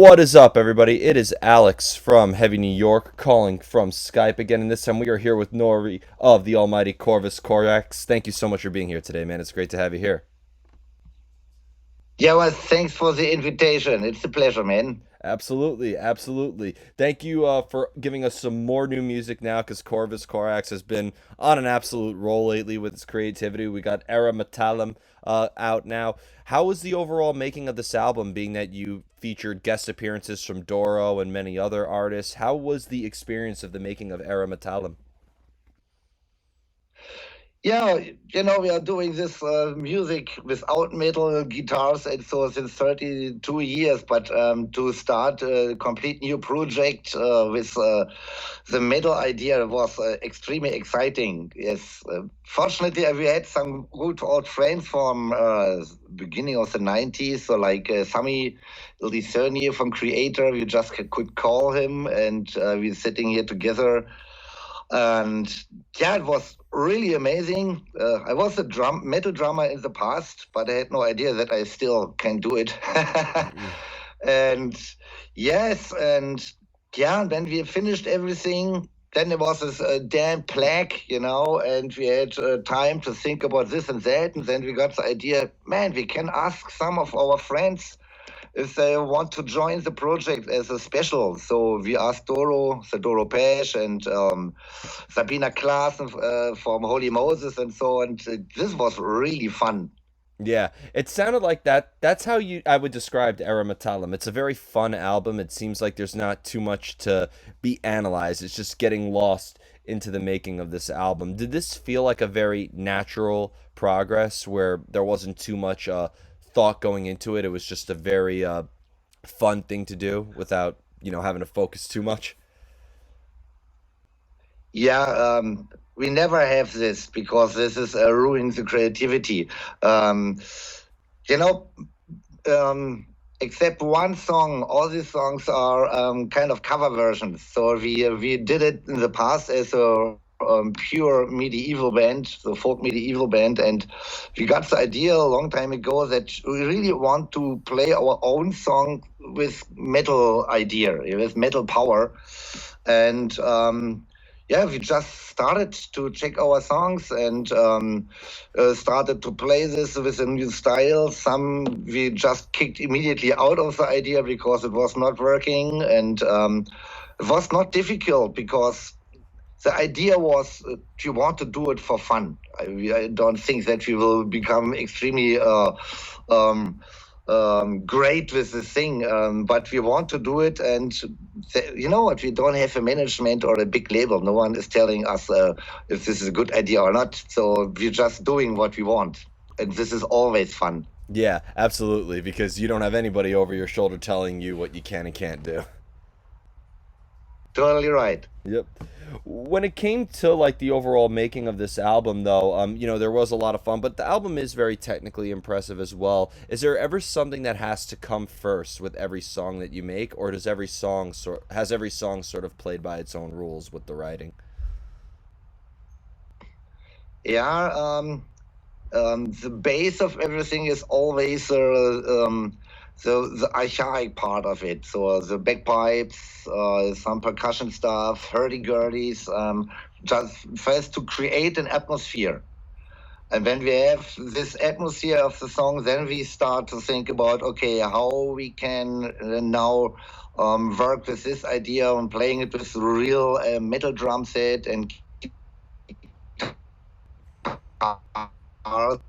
What is up, everybody? It is Alex from Heavy New York calling from Skype again, and this time we are here with Nori of the almighty Corvus Corax. Thank you so much for being here today, man. It's great to have you here. Yeah, well, thanks for the invitation. It's a pleasure, man. Absolutely, absolutely. Thank you for giving us some more new music now, because Corvus Corax has been on an absolute roll lately with its creativity. We got Era Metallum out now. How was the overall making of this album, being that you featured guest appearances from Doro and many other artists? How was the experience of the making of Era Metallum? Yeah, we are doing this music without metal guitars and so since 32 years, but to start a complete new project with the metal idea was extremely exciting. Yes, fortunately, we had some good old friends from beginning of the 90s, so like Sami Licerni from Creator, we just could call him, and we're sitting here together. And yeah, it was really amazing. I was a metal drummer in the past, but I had no idea that I still can do it. And yes, and yeah, then we finished everything. Then there was this damn plague, and we had time to think about this and that. And then we got the idea, man, we can ask some of our friends if they want to join the project as a special. So we asked Doro Pesch, and Sabina Klaassen from Holy Moses, and so on. This was really fun. Yeah, it sounded like that. That's how I would describe Era Metallum. It's a very fun album. It seems like there's not too much to be analyzed. It's just getting lost into the making of this album. Did this feel like a very natural progress where there wasn't too much thought going into it? It was just a very fun thing to do without, having to focus too much. Yeah, we never have this because this is ruining the creativity. Um, you know, except one song, all these songs are kind of cover versions. So we did it in the past as a pure medieval band, so folk medieval band, and we got the idea a long time ago that we really want to play our own song with metal idea, with metal power, and yeah, we just started to check our songs and started to play this with a new style. Some we just kicked immediately out of the idea because it was not working, and it was not difficult because the idea was you want to do it for fun. I don't think that we will become extremely um, great with the thing, but we want to do it. And you know what? We don't have a management or a big label. No one is telling us if this is a good idea or not. So we're just doing what we want. And this is always fun. Yeah, absolutely, because you don't have anybody over your shoulder telling you what you can and can't do. Totally right. Yep. When it came to like the overall making of this album, though, there was a lot of fun, but the album is very technically impressive as well. Is there ever something that has to come first with every song that you make, or does every song sort of played by its own rules with the writing? Yeah. The base of everything is always the archaic part of it. So the bagpipes, some percussion stuff, hurdy-gurdies, just first to create an atmosphere. And when we have this atmosphere of the song, then we start to think about, okay, how we can now work with this idea on playing it with real metal drum set and and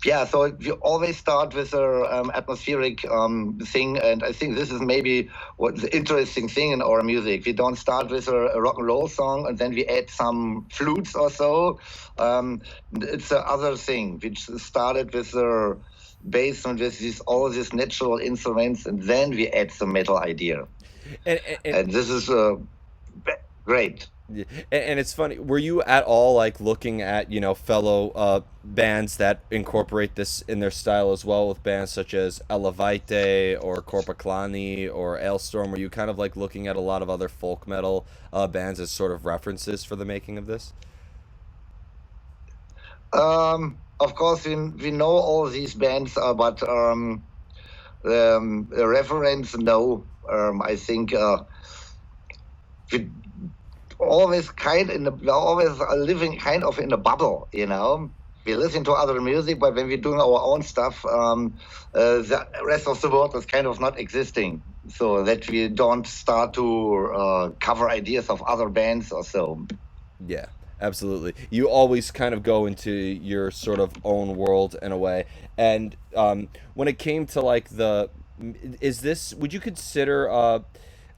yeah, so we always start with a atmospheric thing, and I think this is maybe what the interesting thing in our music. We don't start with a rock and roll song and then we add some flutes or so. It's the other thing. We started with a bass and with all these natural instruments, and then we add the metal idea. And And this is great. Yeah, and it's funny. Were you at all like looking at fellow bands that incorporate this in their style as well, with bands such as Elevite or Corpaclani or Ailstorm? Were you kind of like looking at a lot of other folk metal bands as sort of references for the making of this? Of course, we know all these bands, but A reference, no. I think we we're always living kind of in a bubble, you know. We listen to other music, but when we're doing our own stuff, the rest of the world is kind of not existing. So that we don't start to cover ideas of other bands or so. Yeah, absolutely. You always kind of go into your sort of own world in a way. And when it came to like is this? Would you consider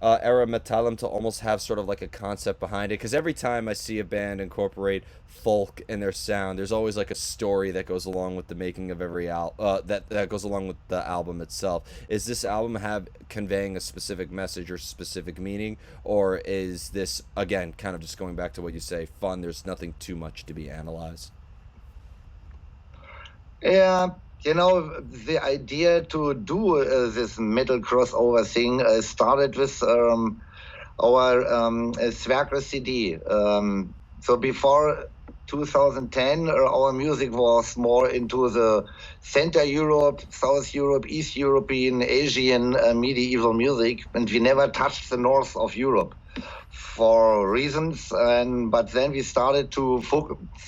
Era Metallum to almost have sort of like a concept behind it? Because every time I see a band incorporate folk in their sound, there's always like a story that goes along with the making of every that goes along with the album itself. Is this album have conveying a specific message or specific meaning, or is this again kind of just going back to what you say, fun? There's nothing too much to be analyzed. Yeah, the idea to do this metal crossover thing started with our Zwergler CD. So before 2010, our music was more into the Central Europe, South Europe, East European, Asian medieval music, and we never touched the north of Europe for reasons. But then we started to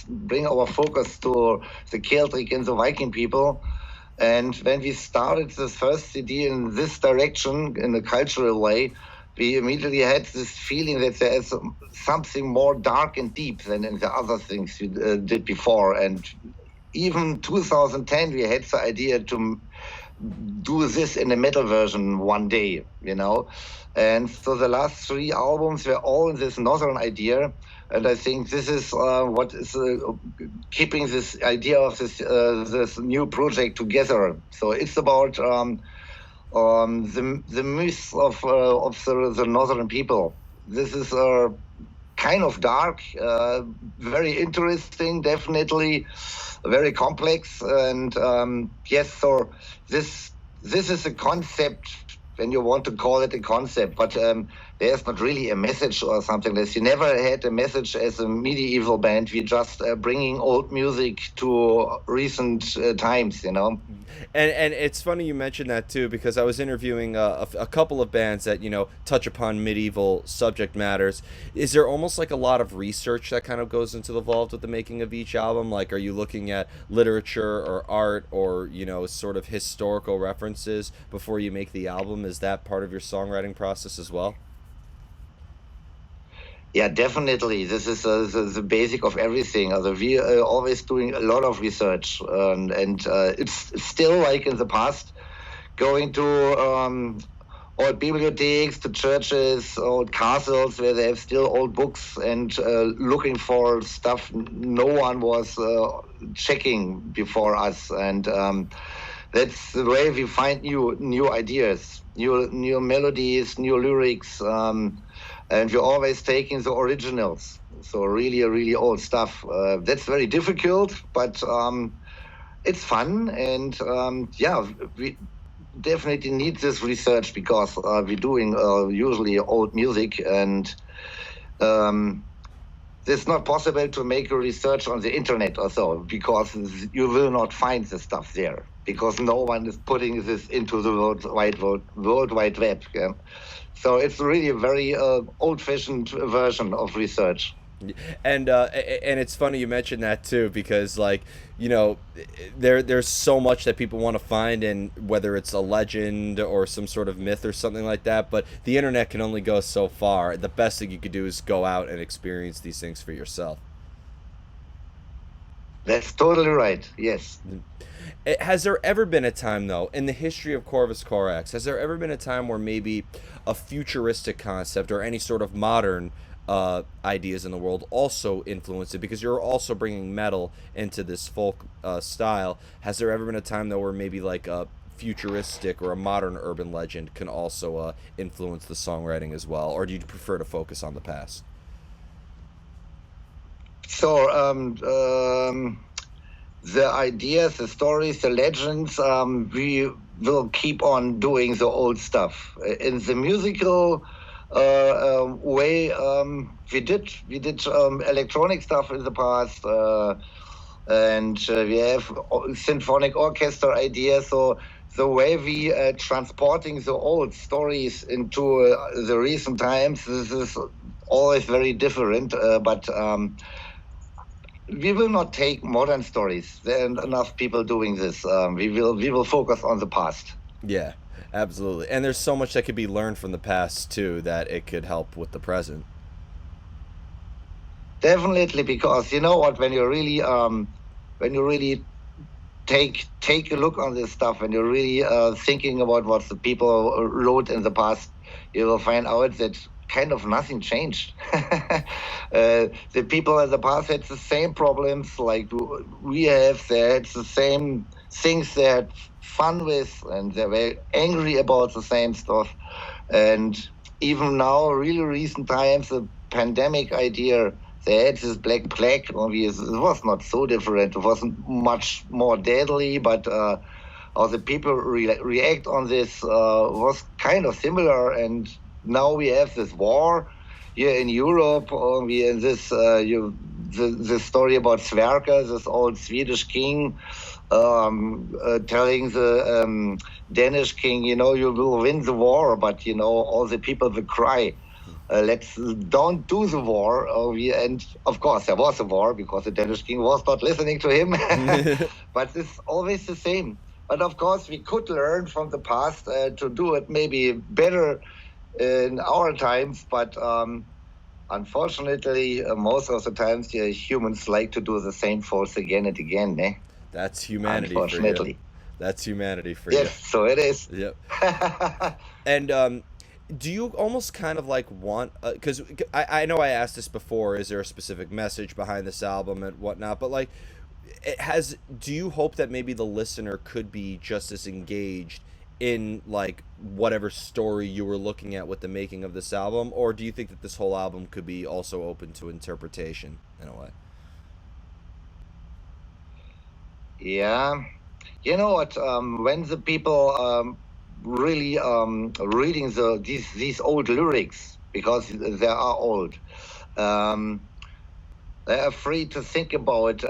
bring our focus to the Celtic and the Viking people. And when we started this first CD in this direction, in a cultural way, we immediately had this feeling that there is something more dark and deep than in the other things we did before. And even 2010, we had the idea to do this in a metal version one day, you know. And so the last three albums were all in this northern idea. And I think this is what is keeping this idea of this new project together. So it's about the myth of the northern people. This is kind of dark, very interesting, definitely very complex, and yes, so this is a concept, when you want to call it a concept, but there's not really a message or something. Like you never had a message as a medieval band. We just bringing old music to recent times, you know. And it's funny you mentioned that too, because I was interviewing a couple of bands that touch upon medieval subject matters. Is there almost like a lot of research that kind of goes involved with the making of each album? Like, are you looking at literature or art or sort of historical references before you make the album? Is that part of your songwriting process as well? Yeah, definitely. This is the basic of everything. We are always doing a lot of research, and it's still like in the past, going to old bibliotheques, to churches, old castles where they have still old books, and looking for stuff no one was checking before us, and that's the way we find new ideas, new melodies, new lyrics. And we're always taking the originals, so really old stuff. That's very difficult, but it's fun, and yeah, we definitely need this research because we're doing usually old music, and it's not possible to make a research on the internet or so, because you will not find the stuff there, because no one is putting this into the World Wide Web. Yeah? So it's really a very old-fashioned version of research. And it's funny you mentioned that too, because there's so much that people want to find, and whether it's a legend or some sort of myth or something like that, but the internet can only go so far. The best thing you could do is go out and experience these things for yourself. That's totally right. Yes. Has there ever been a time, though, in the history of Corvus Corax, has there ever been a time where maybe a futuristic concept or any sort of modern ideas in the world also influenced it? Because you're also bringing metal into this folk style. Has there ever been a time, though, where maybe like a futuristic or a modern urban legend can also influence the songwriting as well? Or do you prefer to focus on the past? So, the ideas, the stories, the legends, we will keep on doing the old stuff. In the musical way, we did electronic stuff in the past, and we have symphonic orchestra ideas. So the way we transporting the old stories into the recent times, this is always very different. But we will not take modern stories. There are enough people doing this. We will focus on the past. Yeah, absolutely. And there's so much that could be learned from the past too that it could help with the present. Definitely, because you know what, when you really take a look on this stuff, when you're really thinking about what the people wrote in the past, you will find out that kind of nothing changed. The people in the past had the same problems like we have. They had the same things they had fun with, and they were angry about the same stuff. And even now, really recent times, the pandemic idea, they had this black plague. Obviously, it was not so different. It wasn't much more deadly, but how the people react on this was kind of similar. And now we have this war here in Europe. We in this the story about Sverker, this old Swedish king, telling the Danish king, you know, you will win the war, but you know all the people will cry. Let's don't do the war. And of course, there was a war because the Danish king was not listening to him. But it's always the same. But of course, we could learn from the past to do it maybe better in our times. But unfortunately, most of the times, humans like to do the same faults again and again. Eh? That's humanity for you. Unfortunately. That's humanity for Yes, you. so it is. Yep. And do you almost kind of like want, because I know I asked this before, is there a specific message behind this album and whatnot, but like do you hope that maybe the listener could be just as engaged in like whatever story you were looking at with the making of this album, or do you think that this whole album could be also open to interpretation in a way? Yeah. You know what? When the people really reading these old lyrics, because they are old, um, they are free to think about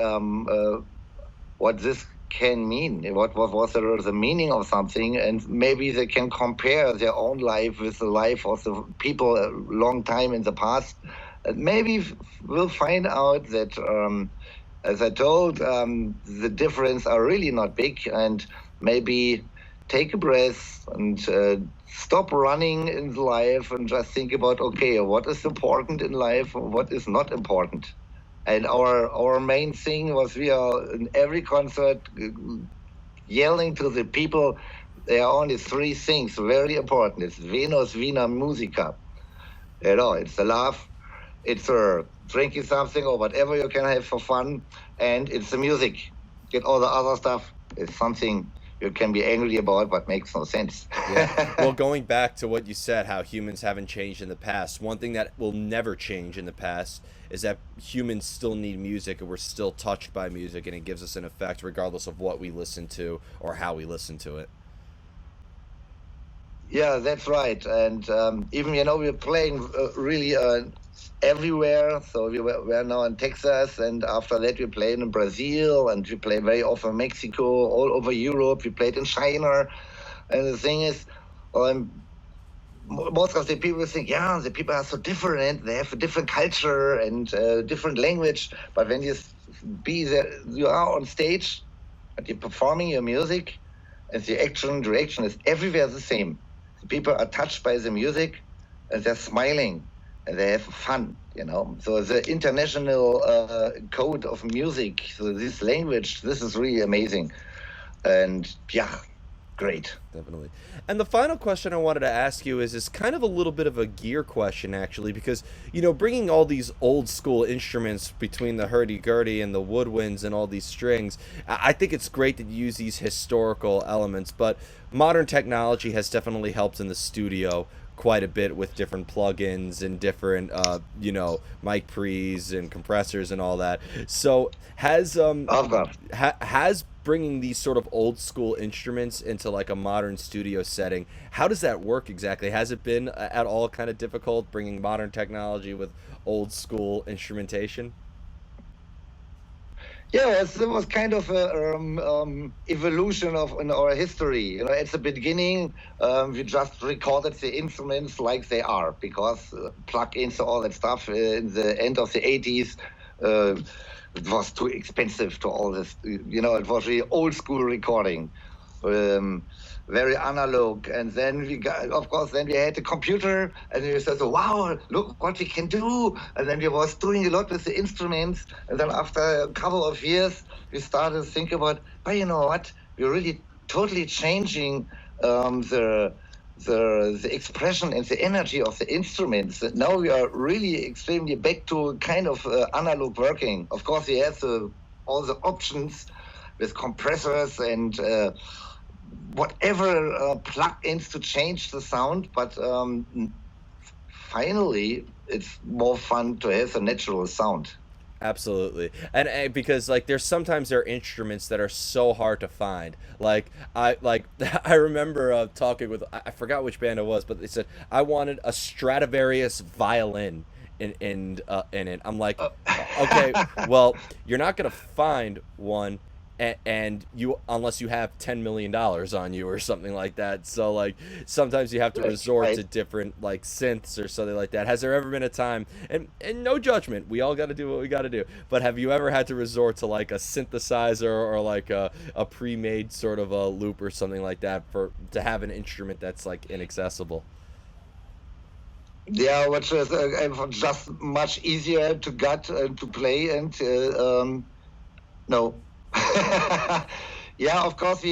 what this can mean. What was the meaning of something, and maybe they can compare their own life with the life of the people a long time in the past. And maybe we'll find out that. As I told, the difference are really not big, and maybe take a breath and stop running in life and just think about, okay, what is important in life, what is not important. And our main thing was we are in every concert yelling to the people, there are only three things very important. It's Venus, Vina, Musica. You know, it's the love, it's drinking something or whatever you can have for fun, and it's the music. Get all the other stuff. It's something you can be angry about, but makes no sense. Yeah. Well, going back to what you said, how humans haven't changed in the past, one thing that will never change in the past is that humans still need music and we're still touched by music and it gives us an effect regardless of what we listen to or how we listen to it. Yeah, that's right. And even, you know, we're playing really everywhere. So we're now in Texas, and after that we played in Brazil, and we play very often Mexico, all over Europe. We played in China. And the thing is, most of the people think, yeah, the people are so different. They have a different culture and different language. But when be there, you are on stage, and you're performing your music, and the action direction is everywhere the same. The people are touched by the music, and they're smiling, and they have fun, you know. So the international code of music, so this language, this is really amazing. And yeah, great. Definitely. And the final question I wanted to ask you is kind of a little bit of a gear question, actually, because, you know, bringing all these old school instruments between the hurdy-gurdy and the woodwinds and all these strings, I think it's great to use these historical elements, but modern technology has definitely helped in the studio quite a bit with different plugins and different, you know, mic pre's and compressors and all that. So has bringing these sort of old school instruments into like a modern studio setting, how does that work exactly? Has it been at all kind of difficult bringing modern technology with old school instrumentation? Yes, it was kind of a evolution of in our history. You know, at the beginning, we just recorded the instruments like they are because plugins and all that stuff in the end of the 80s, uh, it was too expensive to all this. You know, it was really old school recording. Um, very analog. And then we got, of course, then we had a computer, and we said, "Wow, look what we can do!" And then we was doing a lot with the instruments. And then after a couple of years, we started to think about, "But you know what? We're really totally changing the expression and the energy of the instruments. Now we are really extremely back to kind of analog working. Of course, we have all the options with compressors and whatever plugins to change the sound, but finally, it's more fun to have a natural sound. Absolutely, and because like there's sometimes there are instruments that are so hard to find. Like I remember talking with I forgot which band it was, but they said I wanted a Stradivarius violin in it. I'm like, okay, well you're not gonna find one, and you unless you have $10 million on you or something like that. So like sometimes you have to resort Right. to different like synths or something like that. Has there ever been a time, and no judgment, we all got to do what we got to do, but have you ever had to resort to like a synthesizer or like a pre-made sort of a loop or something like that for to have an instrument that's like inaccessible? Yeah, which is just much easier to get and to play and no. Yeah, of course.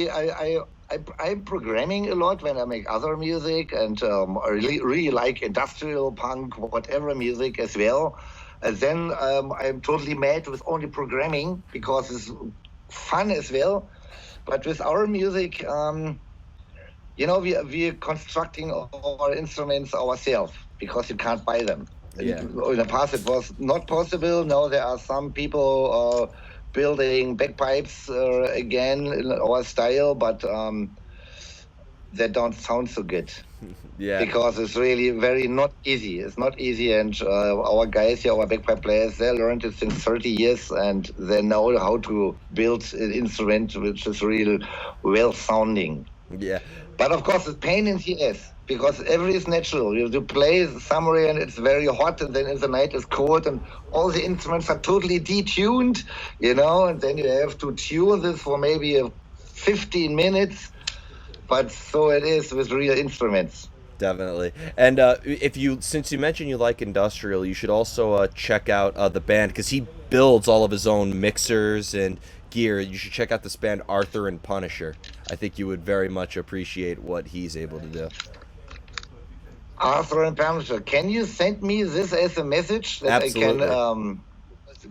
I'm programming a lot when I make other music, and I really like industrial punk, whatever music as well. And then I'm totally mad with only programming because it's fun as well. But with our music, you know, we're constructing our instruments ourselves because you can't buy them. Yeah. In the past, it was not possible. Now there are some people building bagpipes again in our style, but they don't sound so good Yeah. because it's really very not easy. It's not easy, and our guys here, our bagpipe players, they learned it since 30 years, and they know how to build an instrument which is real well sounding. Yeah. But of course, it's pain in the ass because every is natural. You have to play somewhere and it's very hot, and then in the night it's cold, and all the instruments are totally detuned, you know, and then you have to tune this for maybe 15 minutes. But so it is with real instruments. Definitely. And if you, since you mentioned you like industrial, you should also check out the band because he builds all of his own mixers and gear. You should check out this band, Arthur and Punisher. I think you would very much appreciate what he's able to do. Arthur and Punisher, can you send me this as a message that I can Absolutely.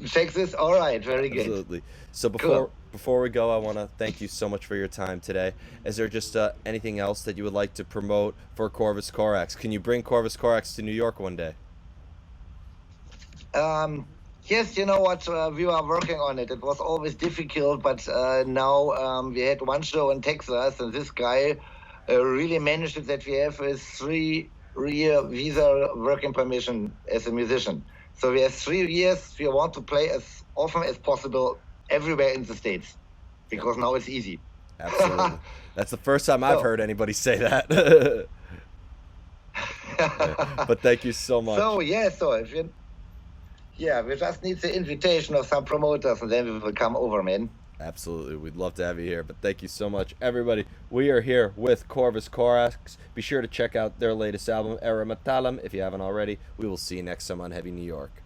check this? All right, very good. Absolutely. So Cool. before we go, I want to thank you so much for your time today. Is there just anything else that you would like to promote for Corvus Corax? Can you bring Corvus Corax to New York one day? Yes, you know what? We were working on it. It was always difficult, but now we had one show in Texas, and this guy really managed it that we have a 3 year visa working permission as a musician. So we have 3 years. We want to play as often as possible everywhere in the States because now it's easy. Absolutely. That's the first time I've So, heard anybody say that. Yeah. But thank you so much. so yeah, so if you, yeah, we just need the invitation of some promoters, and then we will come over, man. Absolutely. We'd love to have you here. But thank you so much, everybody. We are here with Corvus Corax. Be sure to check out their latest album, Era Metallum, if you haven't already. We will see you next time on Heavy New York.